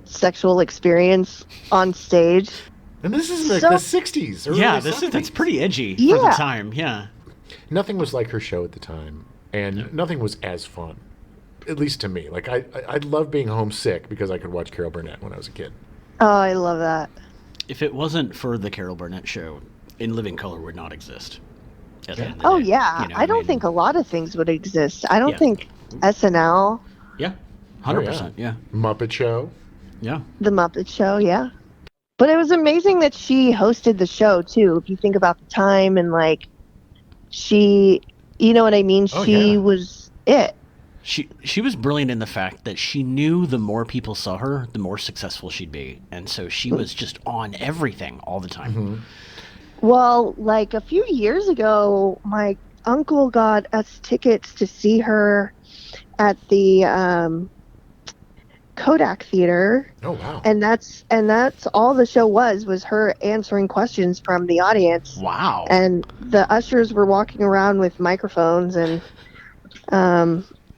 sexual experience on stage. And this is like the 60s. Yeah, that's pretty edgy for the time. Yeah, nothing was like her show at the time, and nothing was as fun. At least to me. Like, I love being homesick because I could watch Carol Burnett when I was a kid. Oh, I love that. If it wasn't for the Carol Burnett Show, In Living Color would not exist. Oh, yeah. You know, I don't think a lot of things would exist. I don't think SNL. Yeah. 100%. Yeah. Muppet Show. Yeah. The Muppet Show, yeah. But it was amazing that she hosted the show, too. If you think about the time and, like, she, you know what I mean? She was it. She was brilliant in the fact that she knew the more people saw her, the more successful she'd be. And so she was just on everything all the time. Mm-hmm. Well, like a few years ago, my uncle got us tickets to see her at the Kodak Theater. Oh, wow. And that's all the show was her answering questions from the audience. Wow. And the ushers were walking around with microphones, and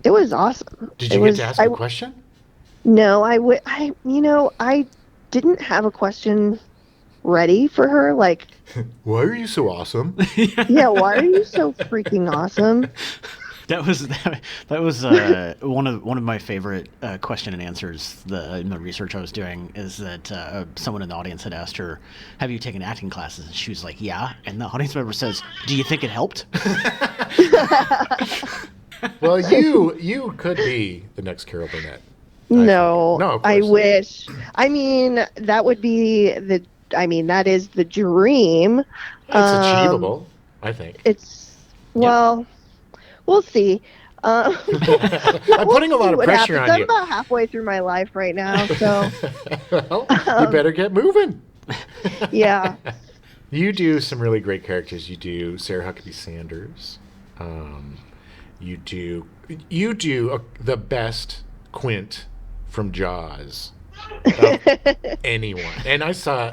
it was awesome. Did you get to ask a question? No, I didn't have a question ready for her. Like, why are you so awesome? Yeah, why are you so freaking awesome? That was one of my favorite question and answers in the research I was doing is that someone in the audience had asked her, "Have you taken acting classes?" And she was like, "Yeah." And the audience member says, "Do you think it helped?" Well, you could be the next Carol Burnett. No, I wish. I mean, that would be that is the dream. It's achievable, I think. We'll see. I'm putting a lot of pressure on you. I'm about halfway through my life right now, so. Well, you better get moving. Yeah. You do some really great characters. You do Sarah Huckabee Sanders. You do the best Quint from Jaws of anyone. And I saw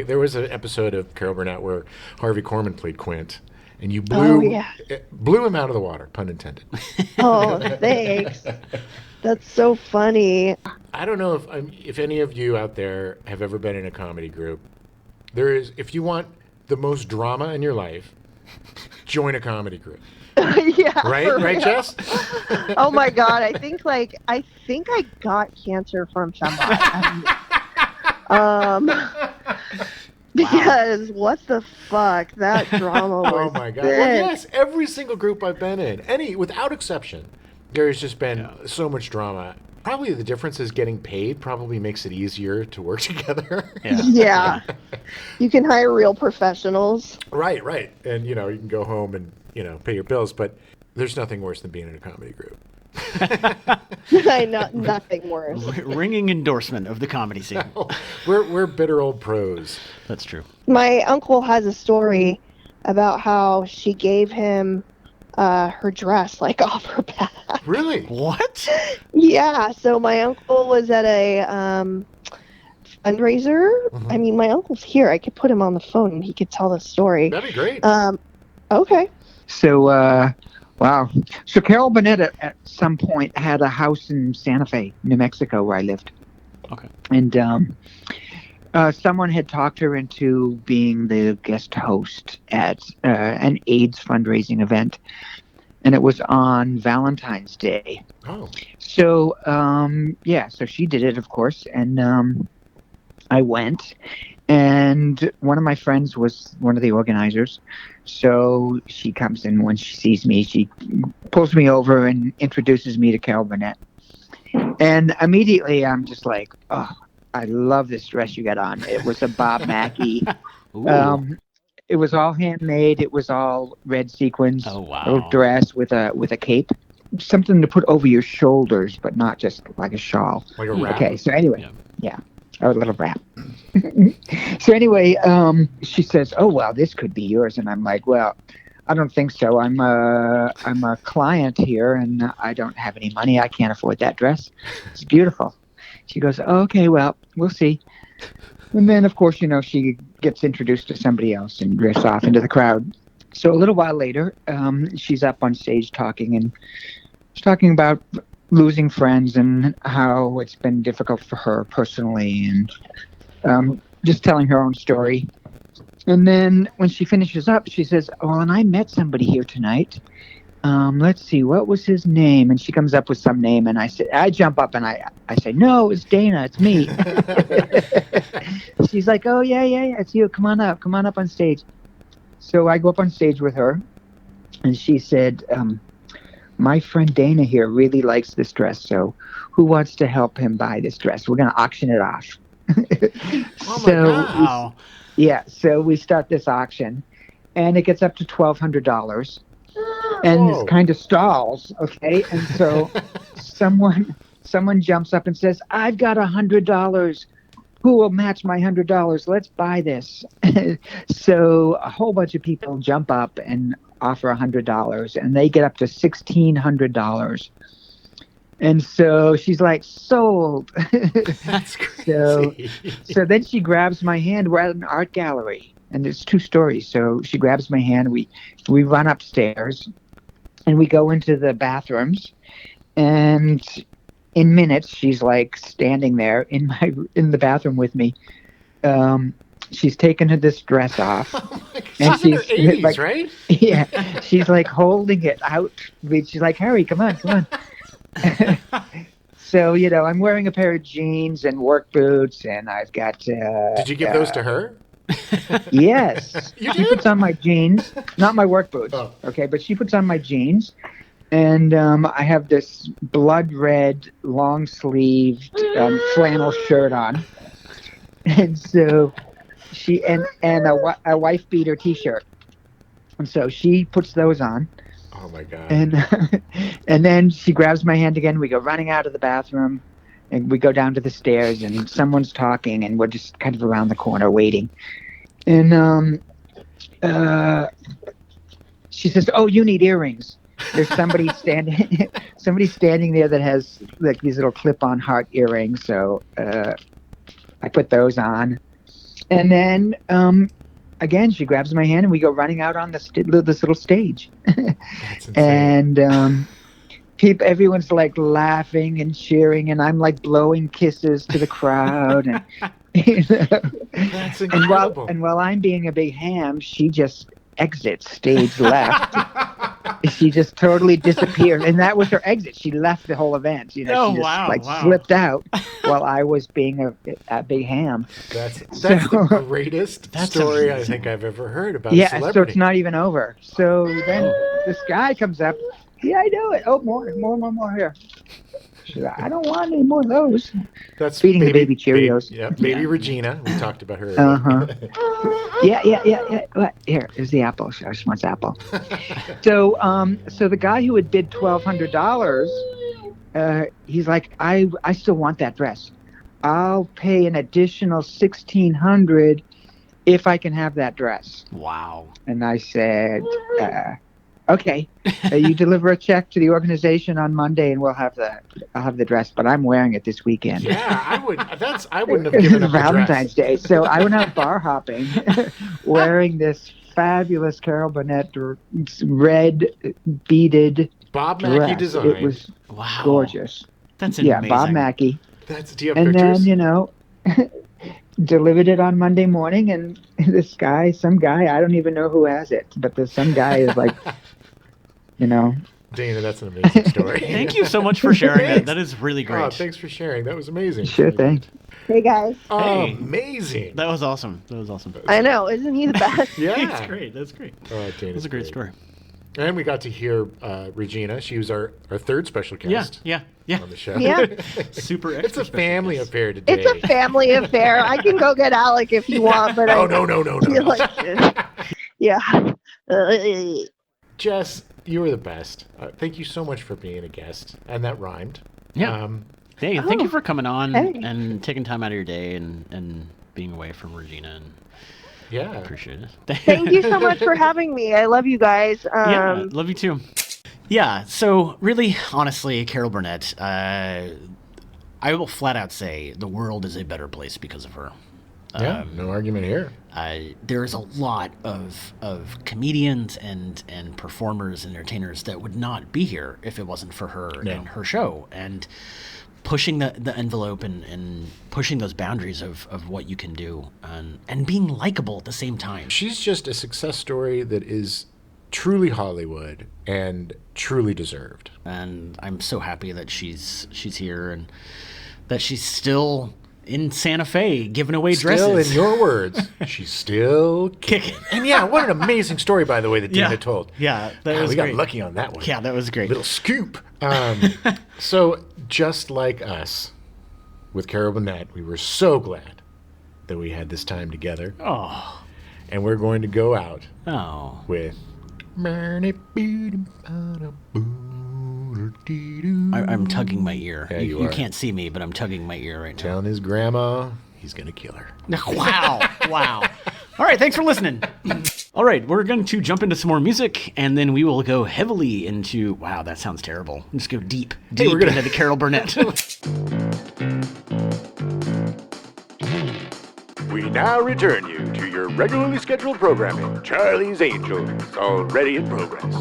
there was an episode of Carol Burnett where Harvey Korman played Quint, and you blew him out of the water, pun intended. Oh, thanks. That's so funny. I don't know if any of you out there have ever been in a comedy group. If you want the most drama in your life, join a comedy group. Yeah. Right, Jess? Oh my God! I think I got cancer from somebody. Because what the fuck? That drama was Oh my god! thick. Well, yes, every single group I've been in, without exception, there's just been so much drama. Probably the difference is getting paid probably makes it easier to work together. Yeah. You can hire real professionals. Right. And, you can go home and, pay your bills. But there's nothing worse than being in a comedy group. I know, nothing worse. Ringing endorsement of the comedy scene. No, we're bitter old pros. That's true. My uncle has a story about how she gave him her dress, like, off her back. Really? What? Yeah, so my uncle was at a fundraiser. Mm-hmm. I mean, my uncle's here. I could put him on the phone and he could tell the story. That'd be great. Okay. So, wow. So Carol Burnett at some point had a house in Santa Fe, New Mexico, where I lived. Okay. And someone had talked her into being the guest host at an AIDS fundraising event. And it was on Valentine's Day. Oh. So, so she did it, of course. And I went. And one of my friends was one of the organizers. So she comes in when she sees me. She pulls me over and introduces me to Carol Burnett. And immediately I'm just like, oh, I love this dress you got on. It was a Bob Mackie. It was all handmade. It was all red sequins. Oh, wow. Little dress with a cape. Something to put over your shoulders, but not just like a shawl. Like a wrap. Okay, so anyway, yeah. A little wrap. So anyway, she says, "Oh well, this could be yours," and I'm like, "Well, I don't think so. I'm a client here, and I don't have any money. I can't afford that dress. It's beautiful." She goes, oh, "Okay, well, we'll see." And then, of course, she gets introduced to somebody else and drifts off into the crowd. So a little while later, she's up on stage talking, and she's talking about losing friends and how it's been difficult for her personally, and just telling her own story. And then when she finishes up, she says, "Oh, and I met somebody here tonight. Let's see, what was his name?" And she comes up with some name, and I jump up and I say, "No, it's Dana, it's me." She's like, "Oh yeah, it's you. Come on up on stage." So I go up on stage with her, and she said, "My friend Dana here really likes this dress, so who wants to help him buy this dress? We're going to auction it off." Oh my God. So we start this auction, and it gets up to $1,200, and it kind of stalls, okay? And so someone jumps up and says, "I've got $100. Who will match my $100? Let's buy this." So a whole bunch of people jump up and offer $100, and they get up to $1,600. And so she's like, "Sold." That's crazy. So then she grabs my hand. We're at an art gallery, and there's 2 stories. So she grabs my hand. We run upstairs, and we go into the bathrooms. And in minutes, she's like standing there in the bathroom with me. She's taken this dress off. Oh my God. And she's in her 80s, like, right? Yeah. She's like holding it out. She's like, "Harry, come on." So, I'm wearing a pair of jeans and work boots, and I've got... Did you give those to her? Yes. You She did? puts on my jeans, not my work boots, okay, but she puts on my jeans, and I have this blood red, long-sleeved flannel shirt on, and so she... and a wife beater T-shirt, and so she puts those on. Oh my God. And then she grabs my hand again. We go running out of the bathroom, and we go down to the stairs, and someone's talking, and we're just kind of around the corner waiting. And she says, "Oh, you need earrings." There's somebody standing there that has like these little clip-on heart earrings. So I put those on, and then again, she grabs my hand, and we go running out on this little stage. That's insane. And everyone's like laughing and cheering, and I'm like blowing kisses to the crowd. And That's incredible. and while I'm being a big ham, she just exits stage left. She just totally disappeared, and that was her exit. She left the whole event. She just slipped out while I was being a big ham. That's the greatest story I think I've ever heard about a celebrity. So it's not even over. So then this guy comes up. Yeah, I do it. Oh, more here. She's like, I don't want any more of those. That's feeding the baby Cheerios. Baby Regina. We talked about her. Yeah. What? Here's the apple. She just wants apple. So the guy who had bid $1,200, he's like, I still want that dress. I'll pay an additional $1,600 if I can have that dress. Wow. And I said, okay, you deliver a check to the organization on Monday, and I'll have the dress. But I'm wearing it this weekend. Yeah, I wouldn't have given up Valentine's Day, so I went out bar hopping, wearing this fabulous Carol Burnett red beaded Bob Mackie design. It was gorgeous. That's amazing. Yeah, Bob Mackie. Do you have and pictures? Then delivered it on Monday morning, and this guy, some guy, I don't even know who has it, but there's some guy is like, Dana, that's an amazing story. Thank you so much for sharing that. That is really great. Oh, thanks for sharing. That was amazing. Sure thing. Hey, guys. Oh, amazing. That was awesome. I know. Isn't he the best? Yeah. That's great. That's great. Oh, Dana's That was a great story. And we got to hear Regina. She was our third special guest. Yeah. On the show. Yeah. Super extra. It's a family affair today. It's a family affair. I can go get Alec if you want, but no. Yeah. Jess, you were the best. Thank you so much for being a guest. And that rhymed. Yeah. Thank you for coming on and taking time out of your day and being away from Regina. And yeah. Appreciate it. Thank you so much for having me. I love you guys. Yeah, love you too. Yeah, so really, honestly, Carol Burnett, I will flat out say the world is a better place because of her. Yeah, no argument here. There's a lot of comedians and performers and entertainers that would not be here if it wasn't for her and her show. And pushing the envelope and pushing those boundaries of what you can do and being likable at the same time. She's just a success story that is truly Hollywood and truly deserved. And I'm so happy that she's here and that she's still in Santa Fe giving away dresses. Still, in your words, she's still kicking. And yeah, what an amazing story, by the way, that Dina told. Yeah, that was we great. got lucky on that one. Yeah, that was great. Little scoop. So just like us with Carol Burnett, we were so glad that we had this time together. Oh. And we're going to go out with I'm tugging my ear. Yeah, you can't see me, but I'm tugging my ear right now. Telling his grandma he's going to kill her. Wow. All right, thanks for listening. All right, we're going to jump into some more music, and then we will go heavily into, wow, that sounds terrible. Let's go deep into the Carol Burnett. We now return you to your regularly scheduled programming, Charlie's Angels, already in progress.